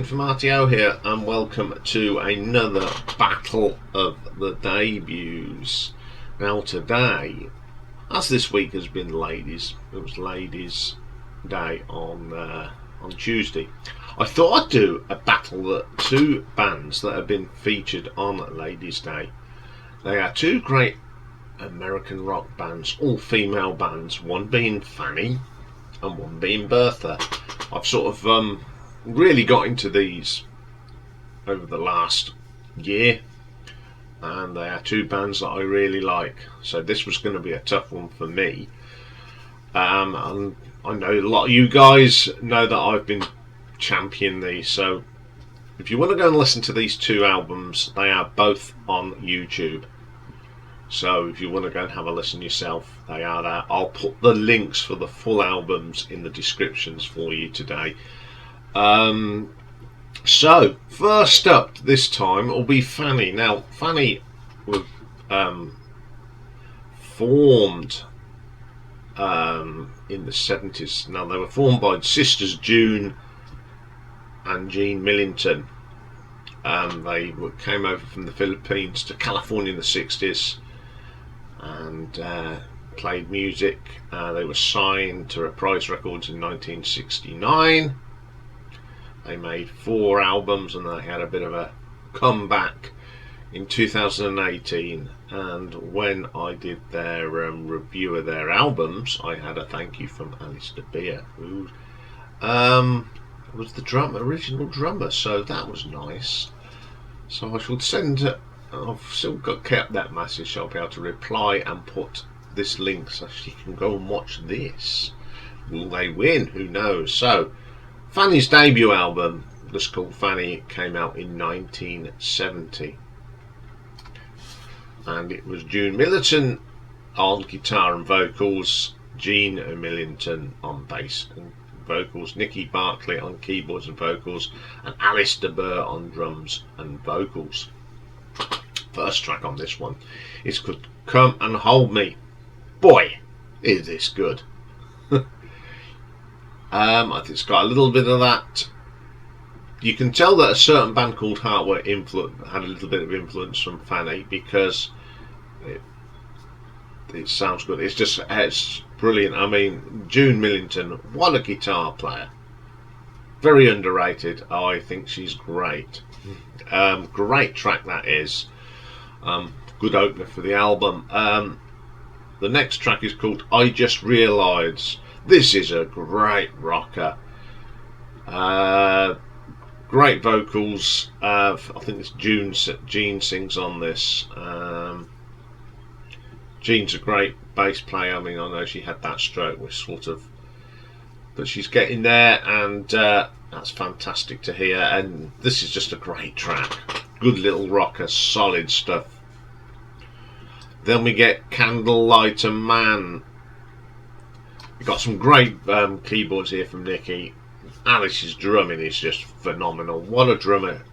from RTO here, and welcome to another battle of the debuts. Now today, as this week has been ladies, it was Ladies' Day on Tuesday. I thought I'd do a battle that two bands that have been featured on Ladies' Day. They are two great American rock bands, all female bands, one being Fanny and one being Birtha. I've sort of really got into these over the last year, and they are two bands that I really like, so this was going to be a tough one for me. And I know a lot of you guys know that I've been championing these, so if you want to go and listen to these two albums, they are both on YouTube. So if you want to go and have a listen yourself, they are there. I'll put the links for the full albums in the descriptions for you today. So first up this time will be Fanny. Now Fanny was formed in the 70s. Now they were formed by sisters June and Jean Millington. They came over from the Philippines to California in the 60s and played music. They were signed to Reprise Records in 1969. They made 4 albums and they had a bit of a comeback in 2018, and when I did their review of their albums, I had a thank you from Alistair Beer, who was the original drummer, so that was nice. So I should send I've still kept that message, so I'll be able to reply and put this link so she can go and watch this. Will they win? Who knows? So Fanny's debut album, just called Fanny, came out in 1970, and it was June Millington on guitar and vocals, Jean Millington on bass and vocals, Nicky Barclay on keyboards and vocals, and Alistair Beer on drums and vocals. First track on this one is called Come and Hold Me. Boy, is this good. I think it's got a little bit of that. You can tell that a certain band called Heartwork had a little bit of influence from Fanny, because it sounds good. It's brilliant. I mean, June Millington, what a guitar player. Very underrated. I think she's great. Great track that is. Good opener for the album. The next track is called I Just Realised. This is a great rocker. Great vocals. I think it's Jean sings on this. Jean's a great bass player. I mean, I know she had that stroke, but she's getting there, and that's fantastic to hear. And this is just a great track. Good little rocker, solid stuff. Then we get Candlelighter Man. We've got some great keyboards here from Nicky. Alice's drumming is just phenomenal. What a drummer.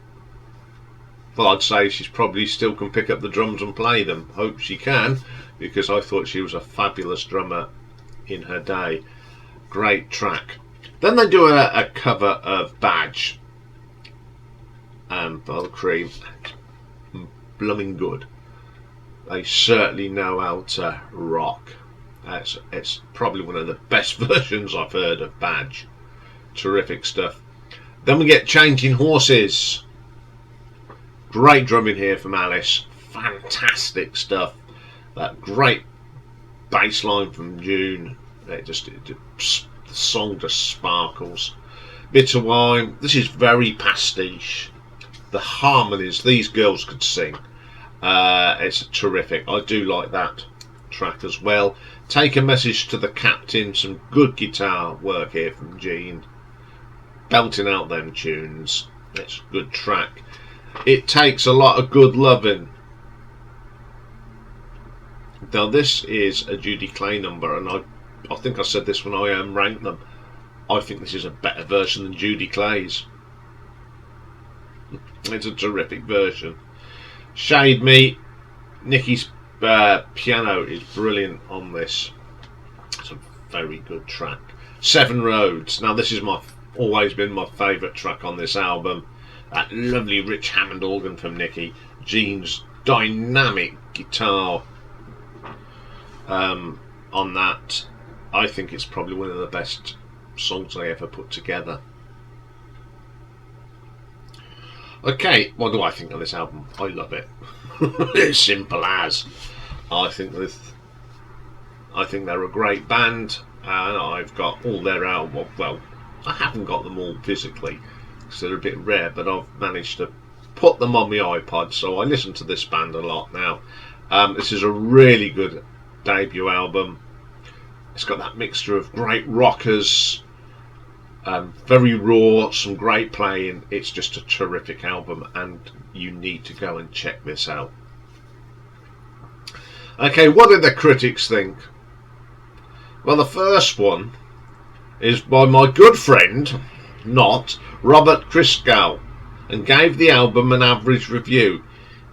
Well, I'd say she's probably still can pick up the drums and play them. Hope she can, because I thought she was a fabulous drummer in her day. Great track. Then they do a cover of Badge by the Cream. Blooming good. They certainly know how to rock. It's probably one of the best versions I've heard of Badge. Terrific stuff. Then we get Changing Horses. Great drumming here from Alice. Fantastic stuff. That great bass line from June. The song just sparkles. Bitter Wine. This is very pastiche. The harmonies these girls could sing. It's terrific. I do like that track as well. Take a Message to the Captain. Some good guitar work here from Jean. Belting out them tunes. It's a good track. It Takes a Lot of Good Lovin'. Now this is a Judy Clay number, and I think I said this when I ranked them. I think this is a better version than Judy Clay's. It's a terrific version. Shade Me. Nicky's piano is brilliant on this. It's a very good track. Seven Roads. Now this is my always been my favourite track on this album. That lovely rich Hammond organ from Nicky, Gene's dynamic guitar on that. I think it's probably one of the best songs I ever put together. Okay, what do I think of this album? I love it. It's simple as. I think they're a great band, and I've got all their albums. Well, I haven't got them all physically because they're a bit rare, but I've managed to put them on my iPod, so I listen to this band a lot now. This is a really good debut album. It's got that mixture of great rockers, very raw, some great playing. It's just a terrific album, and you need to go and check this out. Okay, what did the critics think? Well, the first one is by my good friend, not Robert Christgau, and gave the album an average review.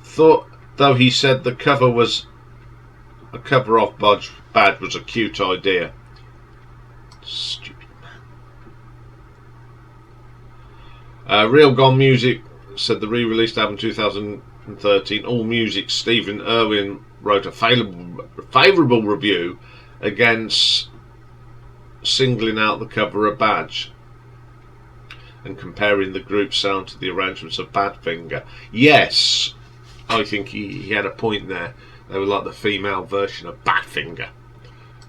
Thought, though he said the cover was a cover of Bad was a cute idea. Stupid man. Real Gone Music said the re-released album 2013. All Music, Stephen Irwin wrote a favourable review against singling out the cover of Badge and comparing the group's sound to the arrangements of Badfinger. Yes, I think he had a point there. They were like the female version of Badfinger.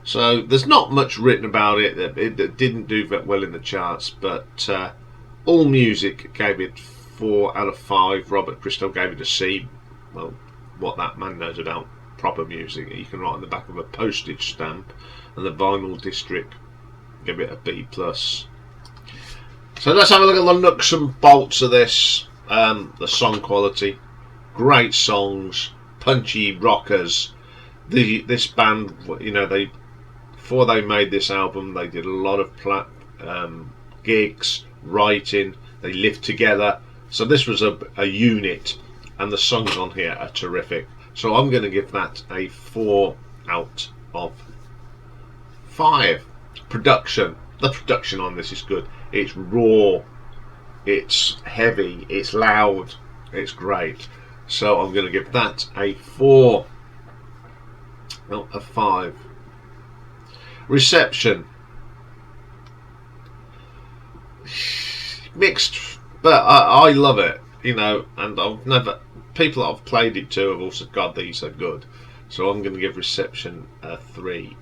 So there's not much written about it. It didn't do that well in the charts, but All Music gave it 4 out of 5. Robert Christo gave it a C. Well, what that man knows about proper music, you can write on the back of a postage stamp. And the Vinyl District give it a B+. So let's have a look at the nuts and bolts of this. The song quality, great songs, punchy rockers. This band, you know, before they made this album, they did a lot of gigs, writing. They lived together, so this was a unit, and the songs on here are terrific. So I'm going to give that a 4 out of 5. Production. The production on this is good. It's raw, it's heavy, it's loud, it's great. So I'm going to give that a 4 out of 5. Reception. Mixed, but I love it, you know, and people that I've played it to have also, God, these are good. So I'm going to give Reception a 3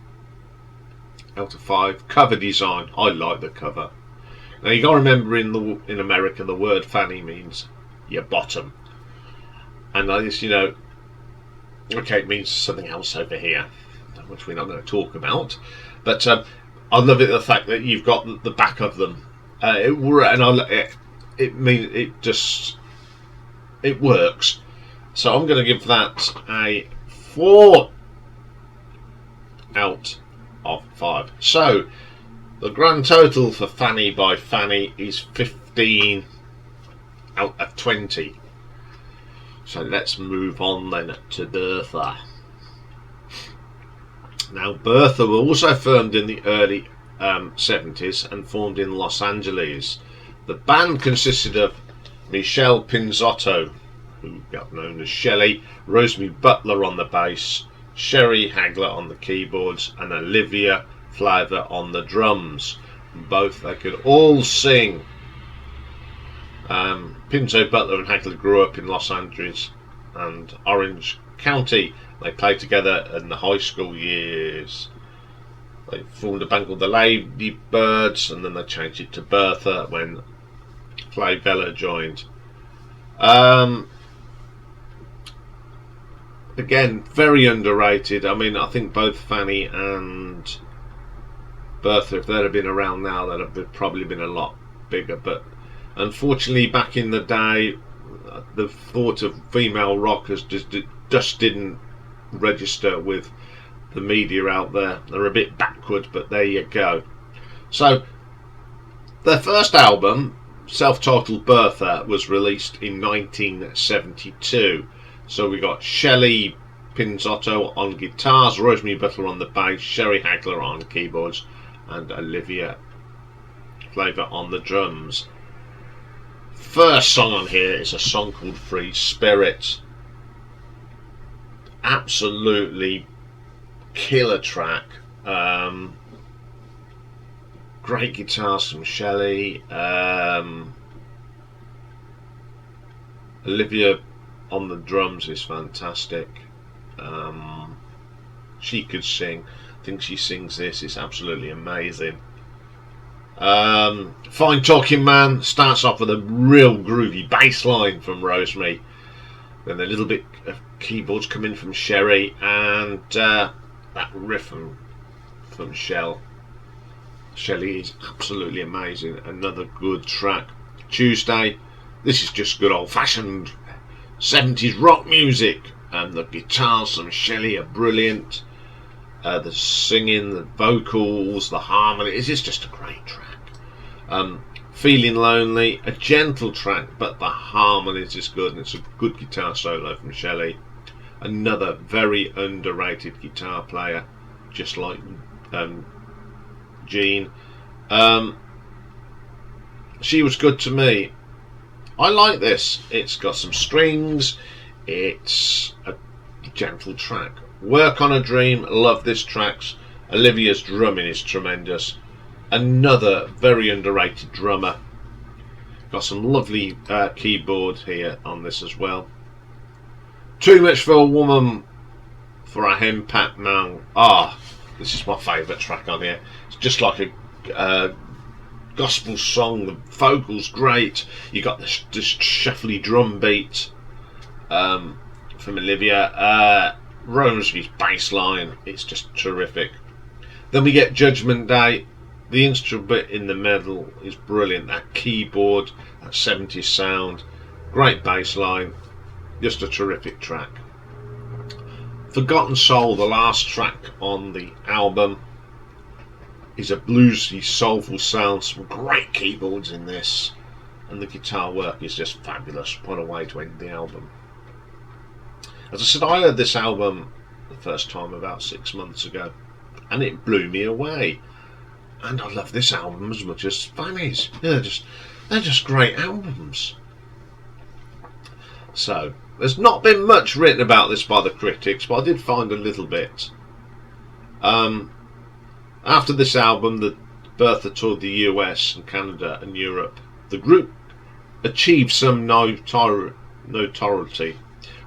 out of 5. Cover design, I like the cover. Now you got to remember, in America, the word Fanny means your bottom, and I just, you know, okay, it means something else over here, which we're not going to talk about. But I love it, the fact that you've got the back of them. It works. So I'm going to give that a 4 out of 5. So the grand total for Fanny by Fanny is 15 out of 20. So let's move on then to Birtha. Now, Birtha were also formed in the early 70s and formed in Los Angeles. The band consisted of Michelle Pinzotto, who got known as Shelley, Rosemary Butler on the bass, Sherry Hagler on the keyboards, and Olivia Flavor on the drums. Both they could all sing. Pinto, Butler and Hagler grew up in Los Angeles and Orange County. They played together in the high school years. They formed a band called the Lady Birds, and then they changed it to Birtha when Flavella joined. Again, very underrated. I mean, I think both Fanny and Birtha, if they'd have been around now, they'd have probably been a lot bigger. But unfortunately, back in the day, the thought of female rockers just didn't register with the media out there. They're a bit backward, but there you go. So their first album, self-titled Birtha, was released in 1972. So we got Shelley Pinzotto on guitars, Rosemary Butler on the bass, Sherry Hagler on keyboards, and Olivia flavour on the drums. First song on here is a song called Free Spirit. Absolutely killer track. Great guitars from Shelley. Olivia on the drums is fantastic. She could sing. I think she sings this. It's absolutely amazing. Fine Talking Man starts off with a real groovy bass line from Rosemary. Then a little bit of keyboards come in from Sherry, and that riff from Shelley is absolutely amazing. Another good track. Tuesday, this is just good old-fashioned 70s rock music, and the guitars from Shelley are brilliant. The singing, the vocals, the harmony, it's just a great track. Feeling Lonely, a gentle track, but the harmonies is good, and it's a good guitar solo from Shelley. Another very underrated guitar player, just like Jean. She was good to me. I like this. It's got some strings. It's a gentle track. Work on a Dream, love this track. Olivia's drumming is tremendous. Another very underrated drummer. Got some lovely keyboard here on this as well. Too Much for a Woman for a Henpecked Man. This is my favourite track on here. It's just like a gospel song. The vocals great. You got this shuffly drum beat from Olivia. Rosemary's bass line, it's just terrific. Then we get Judgment Day. The instrument in the middle is brilliant. That keyboard, that 70s sound, great bass line, just a terrific track. Forgotten Soul, the last track on the album, is a bluesy, soulful sound. Some great keyboards in this, and the guitar work is just fabulous. What a way to end the album. As I said, I heard this album the first time about 6 months ago, and it blew me away. And I love this album as much as Fanny's. They're just great albums. So, there's not been much written about this by the critics, but I did find a little bit. After this album, Birtha toured the US and Canada and Europe. The group achieved some notoriety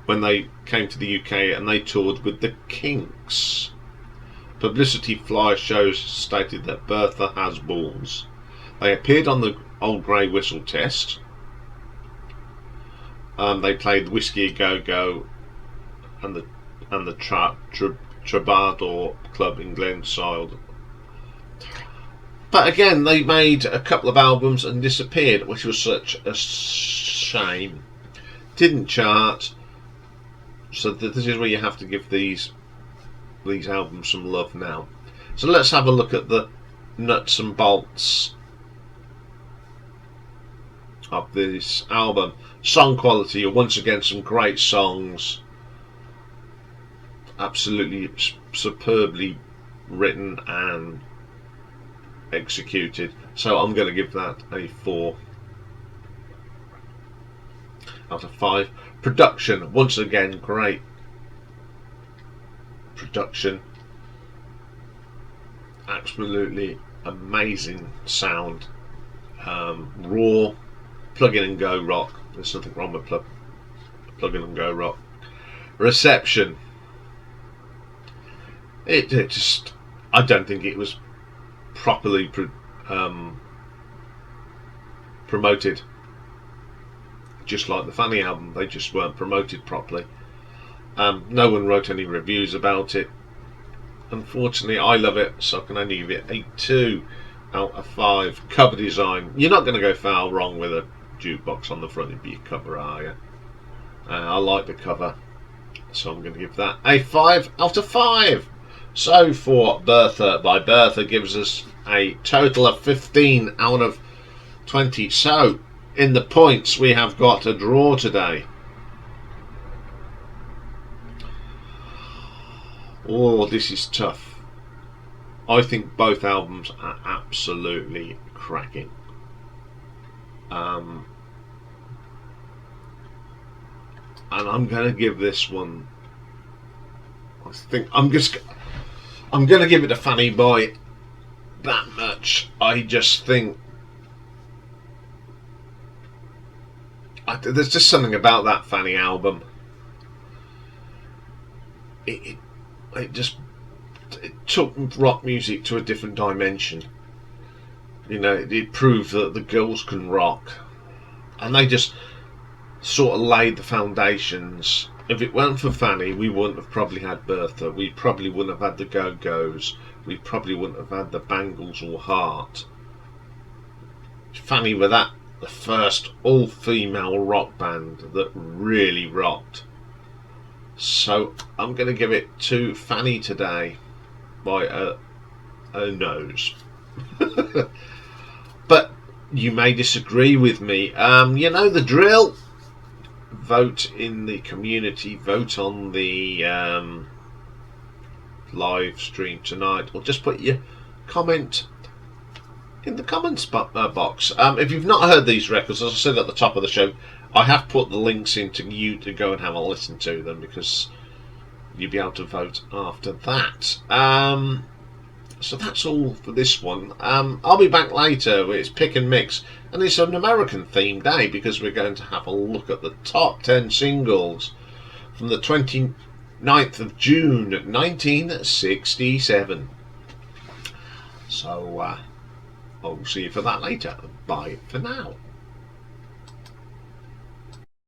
when they came to the UK, and they toured with the Kinks. Publicity flyer shows stated that Birtha has balls. They appeared on the Old Grey Whistle test. They played Whiskey a Go Go and the Troubadour Club in Glenside. But again, they made a couple of albums and disappeared, which was such a shame. Didn't chart. So this is where you have to give these albums some love now. So let's have a look at the nuts and bolts of this album. Song quality, once again, some great songs, absolutely superbly written and executed. So I'm going to give that a 4 out of 5. Production, once again, great production, absolutely amazing sound, raw, plug in and go rock. There's nothing wrong with plug in and go rock. Reception, it just, I don't think it was properly promoted. Just like the Fanny album, they just weren't promoted properly. No one wrote any reviews about it. Unfortunately, I love it, so I can only give it a 2 out of 5. Cover design, you're not going to go far wrong with a jukebox on the front of your cover, are you? I like the cover, so I'm going to give that a 5 out of 5. So for Birtha by Birtha gives us a total of 15 out of 20. So in the points, we have got a draw today. Oh, this is tough. I think both albums are absolutely cracking. And I'm going to give this one, I think I'm going to give it a Fanny by that much. I just think there's just something about that Fanny album. It took rock music to a different dimension. You know, it proved that the girls can rock, and they just sort of laid the foundations. If it weren't for Fanny, we wouldn't have probably had Birtha. We probably wouldn't have had the Go-Go's. We probably wouldn't have had the Bangles or Heart. Fanny were the first all-female rock band that really rocked. So I'm going to give it to Fanny today by a nose. But you may disagree with me. You know the drill. Vote in the community. Vote on the live stream tonight, or just put your comment in the comments box. If you've not heard these records, as I said at the top of the show, I have put the links into you to go and have a listen to them, because you'll be able to vote after that. So that's all for this one. I'll be back later. It's Pick and Mix, and it's an American themed day, because we're going to have a look at the top 10 singles from the 29th of June 1967. So I'll see you for that later. Bye for now.